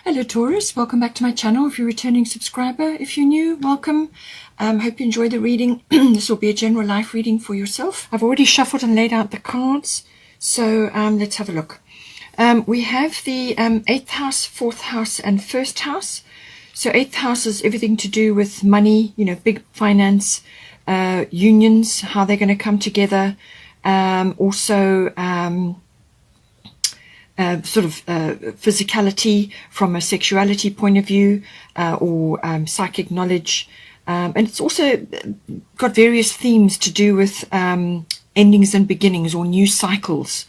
Hello Taurus, welcome back to my channel. If you're a returning subscriber, if you're new, welcome. Hope you enjoy the reading. This will be a general life reading for yourself. I've already shuffled and laid out the cards, so let's have a look. We have the 8th house, 4th house and 1st house. So 8th house is everything to do with money, big finance, unions, how they're going to come together. Physicality from a sexuality point of view, or psychic knowledge. And it's also got various themes to do with endings and beginnings, or new cycles,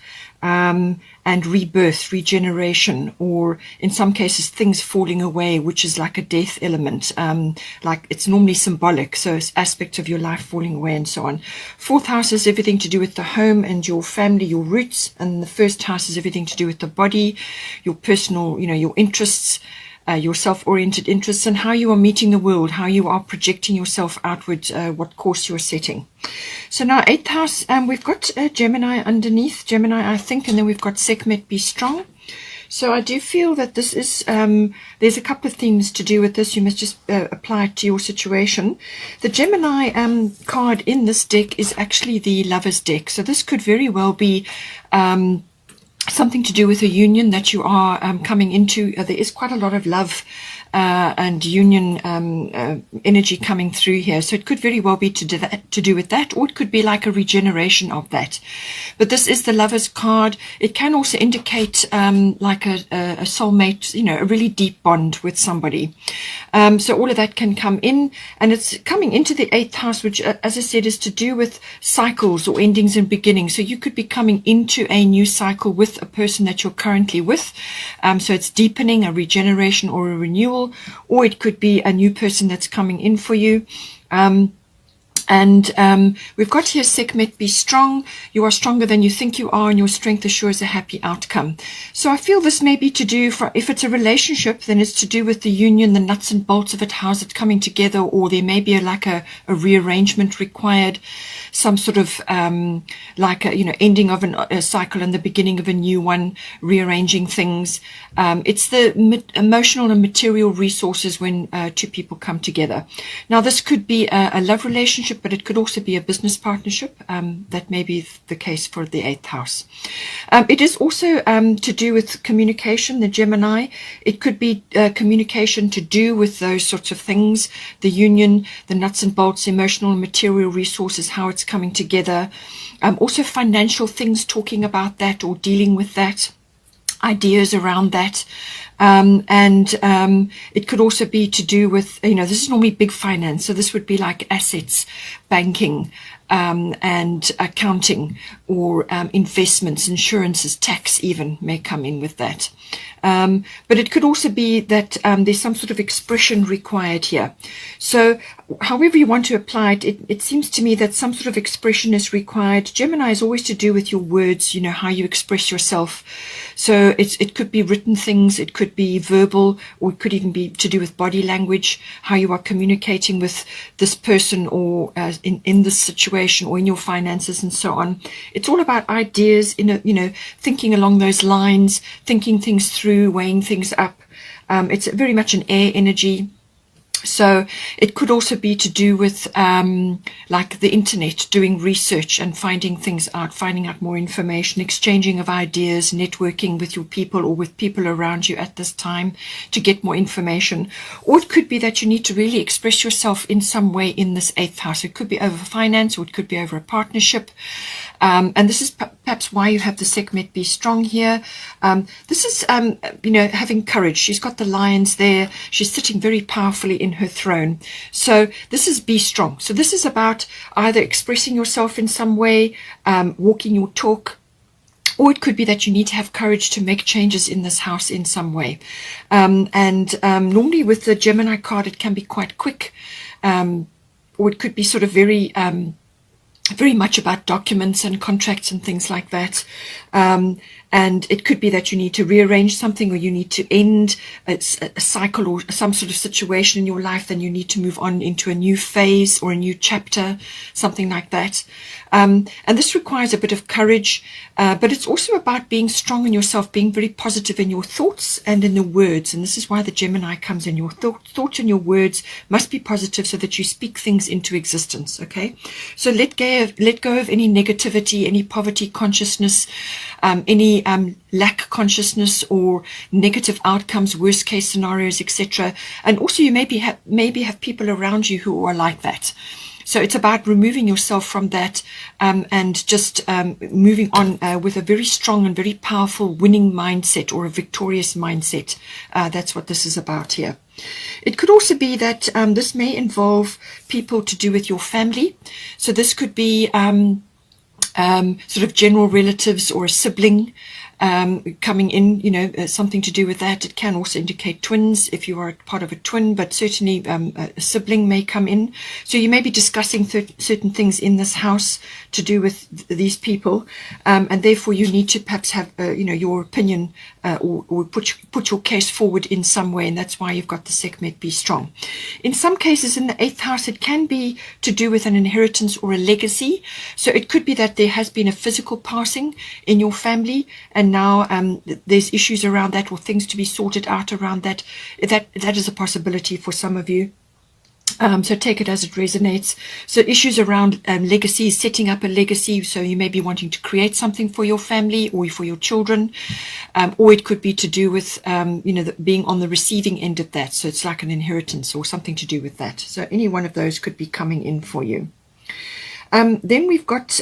and rebirth, regeneration, or in some cases things falling away, which is like a death element. Like it's normally symbolic, so it's aspect of your life falling away and so on. 4th house is everything to do with the home and your family, your roots, and the 1st house is everything to do with the body, your personal, your interests, your self-oriented interests, and how you are meeting the world, how you are projecting yourself outward, what course you're setting. So now 8th house, we've got Gemini underneath, Gemini I think, and then we've got Sekhmet be strong. So I do feel that this is, there's a couple of themes to do with this. You must just apply it to your situation. The Gemini card in this deck is actually the Lover's deck. So this could very well be something to do with a union that you are coming into. There is quite a lot of love and union energy coming through here, so it could very well be to do with that, or it could be like a regeneration of that. But this is the Lover's card. It can also indicate like a soulmate, a really deep bond with somebody. So all of that can come in, and it's coming into the 8th house, which as I said is to do with cycles or endings and beginnings. So you could be coming into a new cycle with a person that you're currently with. So it's deepening, a regeneration or a renewal, or it could be a new person that's coming in for you. We've got here Sekhmet be strong. You are stronger than you think you are, and your strength assures a happy outcome. So I feel this may be to do, if it's a relationship, then it's to do with the union, the nuts and bolts of it, how's it coming together, or there may be a rearrangement required, some sort of ending of a cycle and the beginning of a new one, rearranging things. It's the emotional and material resources when two people come together. Now this could be a love relationship, but it could also be a business partnership. That may be the case for the 8th house. It is also to do with communication, the Gemini. It could be communication to do with those sorts of things, the union, the nuts and bolts, emotional and material resources, how it's coming together. Also financial things, talking about that or dealing with that, ideas around that. It could also be to do with, this is normally big finance. So this would be like assets, banking, and accounting, or investments, insurances, tax even may come in with that. But it could also be that there's some sort of expression required here. So however you want to apply it, it seems to me that some sort of expression is required. Gemini is always to do with your words, how you express yourself. So it could be written things, it could be verbal, or it could even be to do with body language, how you are communicating with this person, or in this situation, or in your finances and so on. It's all about ideas, thinking along those lines, thinking things through, weighing things up. It's very much an air energy. So it could also be to do with like the internet, doing research and finding things out, finding out more information, exchanging of ideas, networking with your people or with people around you at this time to get more information. Or it could be that you need to really express yourself in some way in this 8th house. It could be over finance, or it could be over a partnership. And this is perhaps why you have the Sekhmet be strong here. This is, having courage. She's got the lions there. She's sitting very powerfully in her throne. So this is be strong. So this is about either expressing yourself in some way, walking your talk, or it could be that you need to have courage to make changes in this house in some way. Normally with the Gemini card, it can be quite quick, or it could be sort of very much about documents and contracts and things like that. And it could be that you need to rearrange something, or you need to end a cycle or some sort of situation in your life, then you need to move on into a new phase or a new chapter, something like that. And this requires a bit of courage, but it's also about being strong in yourself, being very positive in your thoughts and in the words. And this is why the Gemini comes in. Your thoughts and your words must be positive so that you speak things into existence, okay? So let go of any negativity, any poverty consciousness, any lack consciousness or negative outcomes, worst case scenarios, etc. And also you maybe have people around you who are like that. So it's about removing yourself from that, and just moving on with a very strong and very powerful winning mindset, or a victorious mindset. That's what this is about here. It could also be that this may involve people to do with your family. So this could be sort of general relatives or a sibling coming in, something to do with that. It can also indicate twins if you are part of a twin, but certainly a sibling may come in. So you may be discussing certain things in this house to do with these people, and therefore you need to perhaps have your opinion or put your case forward in some way, and that's why you've got the Sekhmet be strong. In some cases in the 8th house, it can be to do with an inheritance or a legacy. So it could be that there has been a physical passing in your family, and now there's issues around that, or things to be sorted out around that. That is a possibility for some of you. So take it as it resonates. So issues around legacy, setting up a legacy. So you may be wanting to create something for your family or for your children, or it could be to do with being on the receiving end of that. So it's like an inheritance or something to do with that. So any one of those could be coming in for you. Then we've got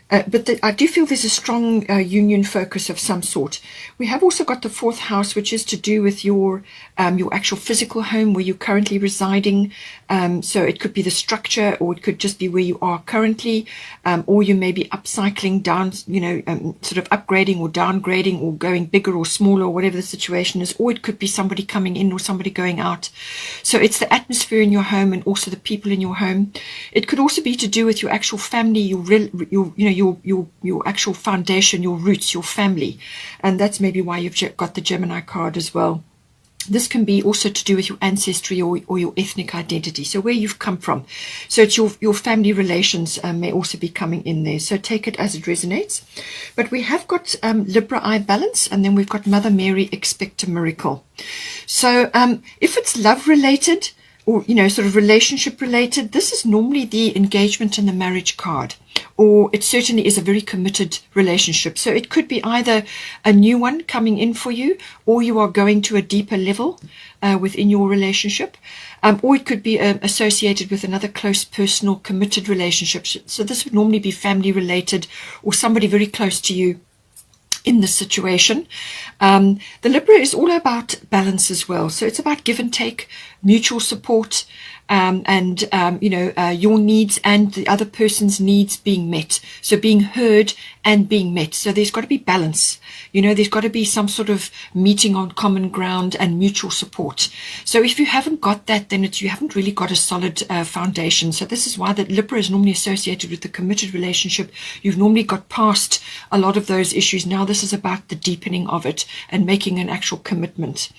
but I do feel there's a strong union focus of some sort. We have also got the 4th house, which is to do with your actual physical home where you're currently residing. So it could be the structure, or it could just be where you are currently, or you may be upcycling down, sort of upgrading or downgrading, or going bigger or smaller, or whatever the situation is. Or it could be somebody coming in or somebody going out. So it's the atmosphere in your home and also the people in your home. It could also be to do with your actual family, your actual foundation, your roots, your family. And that's maybe why you've got the Gemini card as well. This can be also to do with your ancestry or your ethnic identity, so where you've come from. So it's your family relations may also be coming in there. So take it as it resonates. But we have got Libra I balance, and then we've got Mother Mary expect a miracle. So if it's love related, or sort of relationship related, this is normally the engagement and the marriage card, or it certainly is a very committed relationship. So it could be either a new one coming in for you, or you are going to a deeper level within your relationship, or it could be associated with another close, personal, committed relationship. So this would normally be family related, or somebody very close to you in this situation. The Libra is all about balance as well. So it's about give and take, mutual support, and your needs and the other person's needs being met. So being heard and being met. So there's got to be balance. There's got to be some sort of meeting on common ground and mutual support. So if you haven't got that, then you haven't really got a solid foundation. So this is why the Libra is normally associated with the committed relationship. You've normally got past a lot of those issues. Now this is about the deepening of it and making an actual commitment.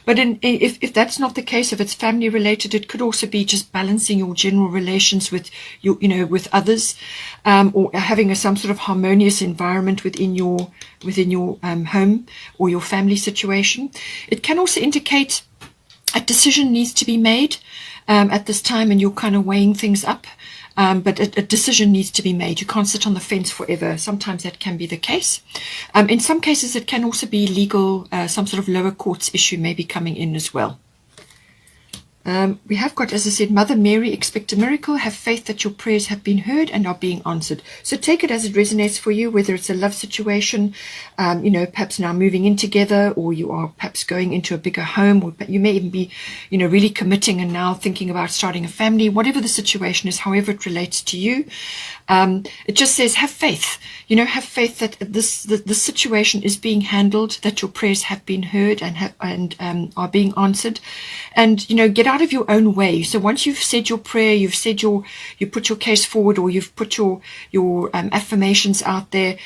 But if that's not the case, if it's family related, it could also be just balancing your general relations with with others, or having some sort of harmonious environment within your home or your family situation. It can also indicate a decision needs to be made at this time, and you're kind of weighing things up. But a decision needs to be made. You can't sit on the fence forever. Sometimes that can be the case. In some cases, it can also be legal, some sort of lower courts issue may be coming in as well. We have got, as I said, Mother Mary, expect a miracle, have faith that your prayers have been heard and are being answered. So take it as it resonates for you, whether it's a love situation, perhaps now moving in together, or you are perhaps going into a bigger home, or you may even be, really committing and now thinking about starting a family. Whatever the situation is, however it relates to you, it just says have faith. Have faith that the situation is being handled, that your prayers have been heard and are being answered, and get out of your own way. So once you've said your prayer, you put your case forward, or you've put your affirmations out there,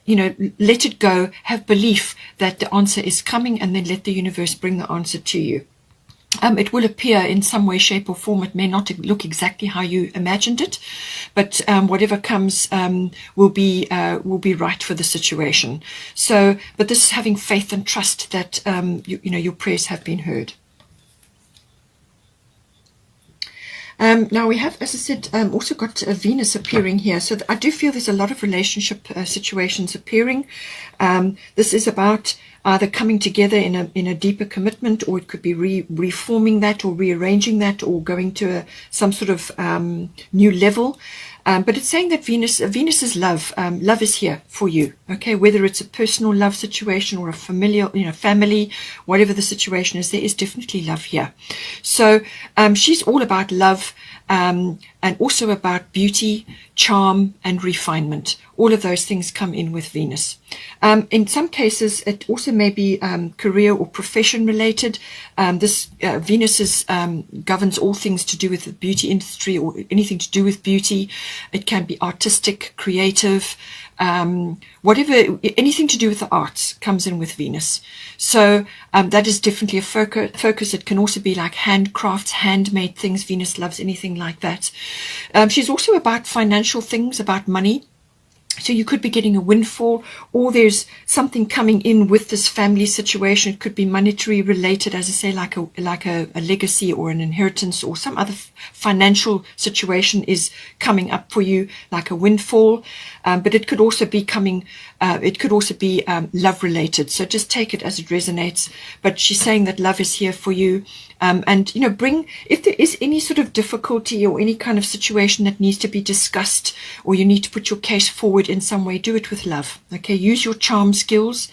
let it go, have belief that the answer is coming, and then let the universe bring the answer to you. It will appear in some way, shape or form. It may not look exactly how you imagined it, but whatever comes will be right for the situation. So, but this is having faith and trust that your prayers have been heard. Now we have, as I said, also got Venus appearing here. So I do feel there's a lot of relationship situations appearing. This is about either coming together in a deeper commitment, or it could be reforming that, or rearranging that, or going to some sort of new level. But it's saying that Venus is love. Love is here for you. Okay, whether it's a personal love situation or a familial, family, whatever the situation is, there is definitely love here. So she's all about love, and also about beauty, charm, and refinement. All of those things come in with Venus. In some cases, it also may be career or profession related. This Venus governs all things to do with the beauty industry, or anything to do with beauty. It can be artistic, creative, whatever, anything to do with the arts comes in with Venus. So that is definitely a focus. It can also be like handcrafts, handmade things. Venus loves anything like that. She's also about financial things, about money. So you could be getting a windfall, or there's something coming in with this family situation. It could be monetary related, as I say, like a legacy or an inheritance, or some other financial situation is coming up for you, like a windfall. But it could also be love related. So just take it as it resonates. But she's saying that love is here for you. And bring, if there is any sort of difficulty or any kind of situation that needs to be discussed, or you need to put your case forward in some way, do it with love. Okay, use your charm skills.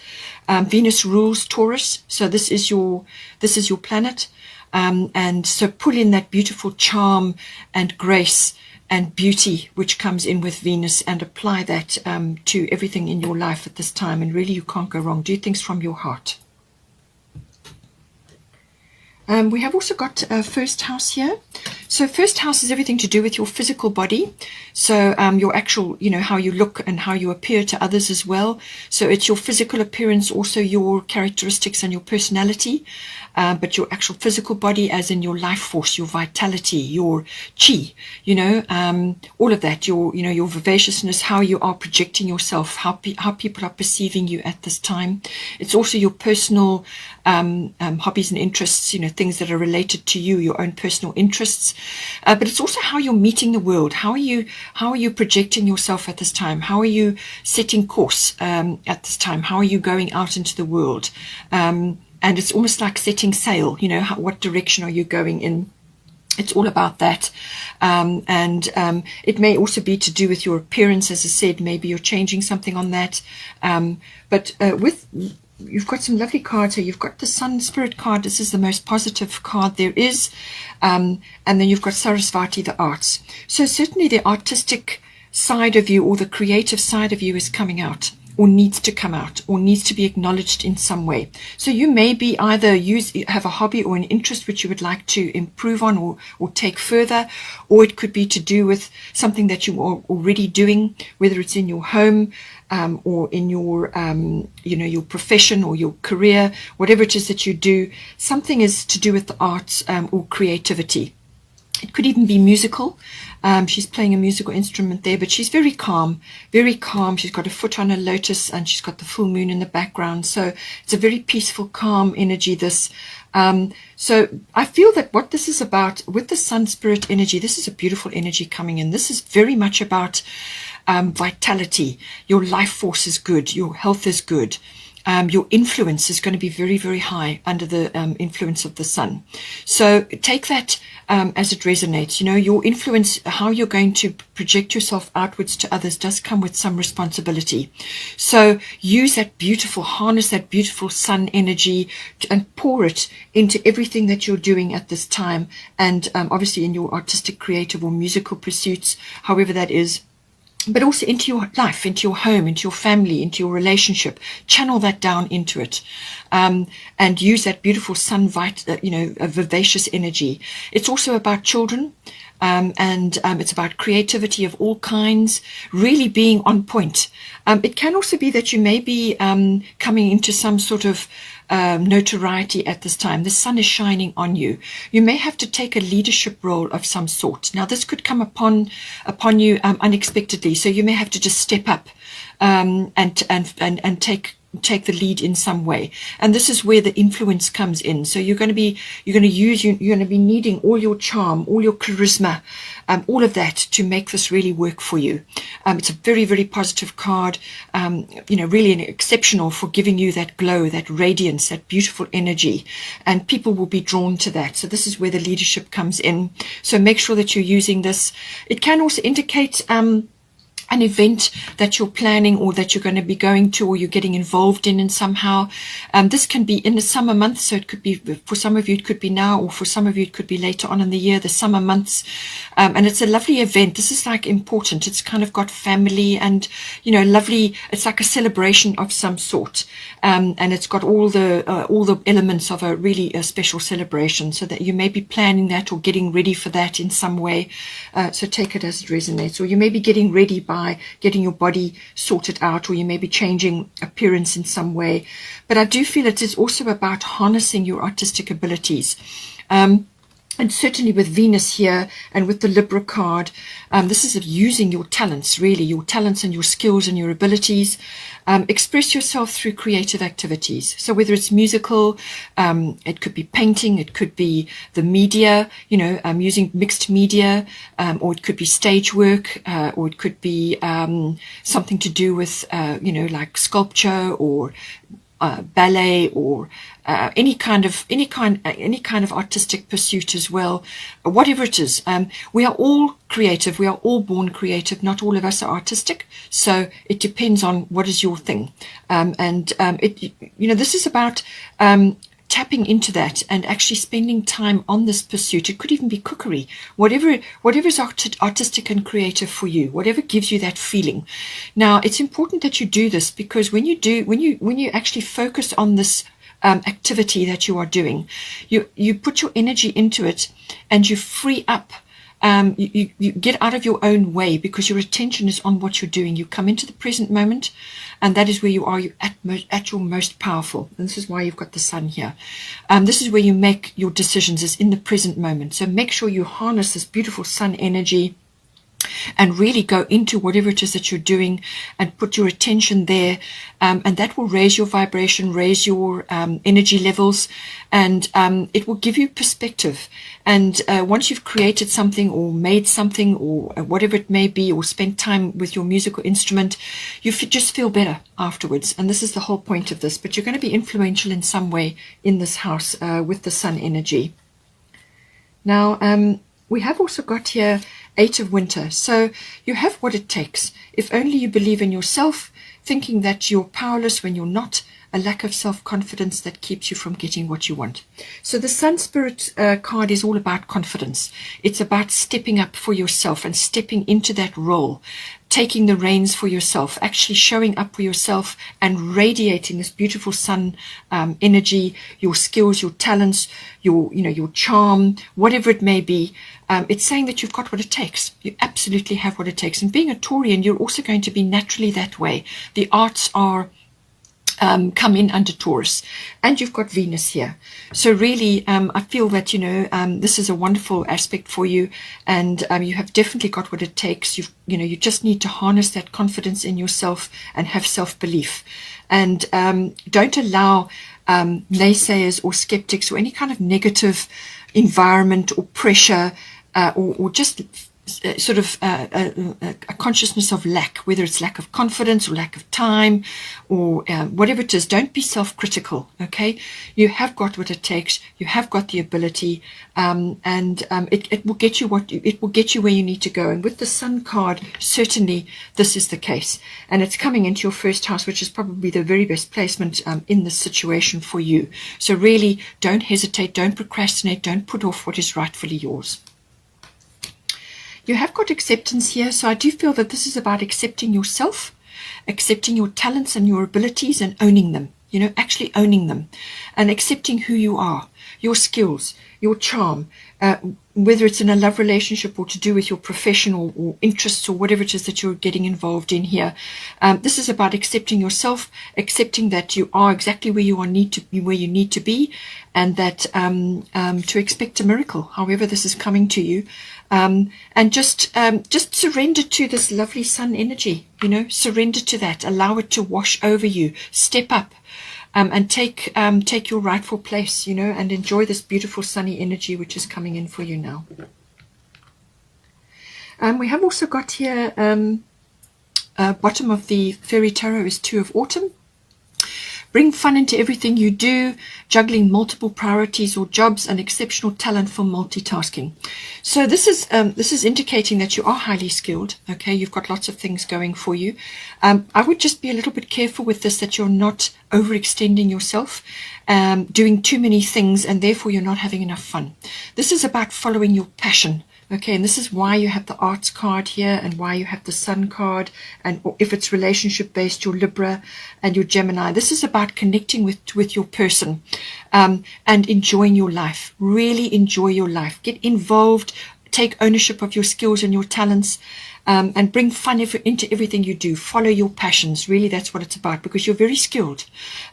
Venus rules Taurus, so this is your planet, and so pull in that beautiful charm and grace and beauty which comes in with Venus, and apply that to everything in your life at this time. And really, you can't go wrong. Do things from your heart. We have also got first house here. So first house is everything to do with your physical body. So your actual, how you look and how you appear to others as well. So it's your physical appearance, also your characteristics and your personality. But your actual physical body, as in your life force, your vitality, your chi, all of that, your vivaciousness, how you are projecting yourself, how people are perceiving you at this time. It's also your personal hobbies and interests, things that are related to you, your own personal interests. But it's also how you're meeting the world. How are you projecting yourself at this time? How are you setting course at this time? How are you going out into the world? And it's almost like setting sail, what direction are you going in? It's all about that. And it may also be to do with your appearance, as I said. Maybe you're changing something on that. But you've got some lovely cards here. You've got the Sun Spirit card. This is the most positive card there is. And then you've got Sarasvati, the arts. So certainly the artistic side of you, or the creative side of you, is coming out, or needs to come out, or needs to be acknowledged in some way. So you may be either have a hobby or an interest which you would like to improve on, or take further, or it could be to do with something that you are already doing, whether it's in your home, or in your your profession or your career, whatever it is that you do. Something is to do with the arts or creativity. It could even be musical. She's playing a musical instrument there, but she's very calm, very calm. She's got a foot on a lotus, and she's got the full moon in the background. So it's a very peaceful, calm energy, this. So I feel that what this is about with the Sun Spirit energy, this is a beautiful energy coming in. This is very much about vitality. Your life force is good. Your health is good. Your influence is going to be very, very high under the influence of the sun. So take that as it resonates. Your influence, how you're going to project yourself outwards to others, does come with some responsibility. So use that beautiful, harness that beautiful sun energy and pour it into everything that you're doing at this time. And obviously in your artistic, creative or musical pursuits, however that is, but also into your life, into your home, into your family, into your relationship. Channel that down into it, and use that beautiful sun, a vivacious energy. It's also about children. and it's about creativity of all kinds, really being on point. It can also be that you may be coming into some sort of notoriety at this time. The sun is shining on you. You may have to take a leadership role of some sort. Now, this could come upon you unexpectedly, so you may have to just step up and take the lead in some way. And this is where the influence comes in. So you're going to be needing all your charm, all your charisma, all of that to make this really work for you. It's a very, very positive card, really exceptional for giving you that glow, that radiance, that beautiful energy, and people will be drawn to that. So this is where the leadership comes in. So make sure that you're using this. It can also indicate an event that you're planning or that you're going to be going to or you're getting involved in somehow. This can be in the summer months, so it could be, for some of you it could be now, or for some of you it could be later on in the year, the summer months. And it's a lovely event. This is like important. It's kind of got family and, lovely. It's like a celebration of some sort. And it's got all the elements of a really special celebration, so that you may be planning that or getting ready for that in some way. So take it as it resonates. Or you may be getting ready by getting your body sorted out, or you may be changing appearance in some way. But I do feel it is also about harnessing your artistic abilities. And certainly with Venus here and with the Libra card, this is of using your talents, really, your talents and your skills and your abilities. Express yourself through creative activities. So whether it's musical, it could be painting, it could be the media, using mixed media, or it could be stage work, or it could be something to do with, like sculpture or ballet, or any kind of artistic pursuit as well. Whatever it is, we are all creative. We are all born creative. Not all of us are artistic, so it depends on what is your thing. This is about tapping into that and actually spending time on this pursuit. It could even be cookery, whatever is artistic and creative for you, whatever gives you that feeling. Now, it's important that you do this, because when you actually focus on this activity that you are doing, you put your energy into it and you free up. You get out of your own way, because your attention is on what you're doing. You come into the present moment, and that is where you are. You're at your most powerful. And this is why you've got the sun here. This is where you make your decisions, is in the present moment. So make sure you harness this beautiful sun energy and really go into whatever it is that you're doing and put your attention there, and that will raise your vibration, raise your energy levels, and it will give you perspective. And once you've created something or made something or whatever it may be, or spent time with your musical instrument, you just feel better afterwards. And this is the whole point of this. But you're going to be influential in some way in this house with the sun energy. Now, we have also got here 8 of Winter. So you have what it takes. If only you believe in yourself, thinking that you're powerless when you're not, a lack of self-confidence that keeps you from getting what you want. So the Sun Spirit card is all about confidence. It's about stepping up for yourself and stepping into that role, taking the reins for yourself, actually showing up for yourself and radiating this beautiful sun energy, your skills, your talents, your charm, whatever it may be. It's saying that you've got what it takes. You absolutely have what it takes. And being a Taurian, you're also going to be naturally that way. The arts are come in under Taurus, and you've got Venus here. So really, I feel that this is a wonderful aspect for you, and you have definitely got what it takes. You just need to harness that confidence in yourself and have self-belief, and don't allow naysayers or skeptics or any kind of negative environment or pressure or just sort of a consciousness of lack, whether it's lack of confidence or lack of time or whatever it is. Don't be self-critical, okay? You have got what it takes. You have got the ability, and it will get you it will get you where you need to go. And with the Sun card, certainly this is the case, and it's coming into your first house, which is probably the very best placement in this situation for you. So really, don't hesitate, don't procrastinate, don't put off what is rightfully yours. You have got acceptance here, so I do feel that this is about accepting yourself, accepting your talents and your abilities and owning them. you know, actually owning them and accepting who you are, your skills, your charm, whether it's in a love relationship or to do with your profession or interests or whatever it is that you're getting involved in here. This is about accepting yourself, accepting that you are exactly where you need to be, where you need to be, and that to expect a miracle, however this is coming to you, and just surrender to this lovely sun energy. You know, surrender to that, allow it to wash over you, step up. And take your rightful place, you know, and enjoy this beautiful sunny energy which is coming in for you now. We have also got here, bottom of the Fairy Tarot is Two of Autumn. Bring fun into everything you do, juggling multiple priorities or jobs, and exceptional talent for multitasking. So this is indicating that you are highly skilled. Okay, you've got lots of things going for you. I would just be a little bit careful with this, that you're not overextending yourself, doing too many things, and therefore you're not having enough fun. This is about following your passion. Okay, and this is why you have the Arts card here, and why you have the Sun card, and if it's relationship based, your Libra and your Gemini. This is about connecting with your person, and enjoying your life. Really enjoy your life. Get involved. Take ownership of your skills and your talents, and bring fun into everything you do. Follow your passions. Really, that's what it's about, because you're very skilled,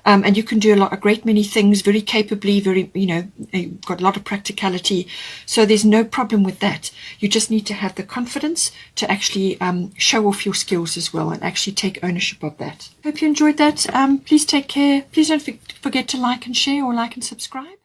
and you can do a great many things very capably. Very, you know, you've got a lot of practicality. So there's no problem with that. You just need to have the confidence to actually show off your skills as well, and actually take ownership of that. Hope you enjoyed that. Please take care. Please don't forget to like and share, or like and subscribe.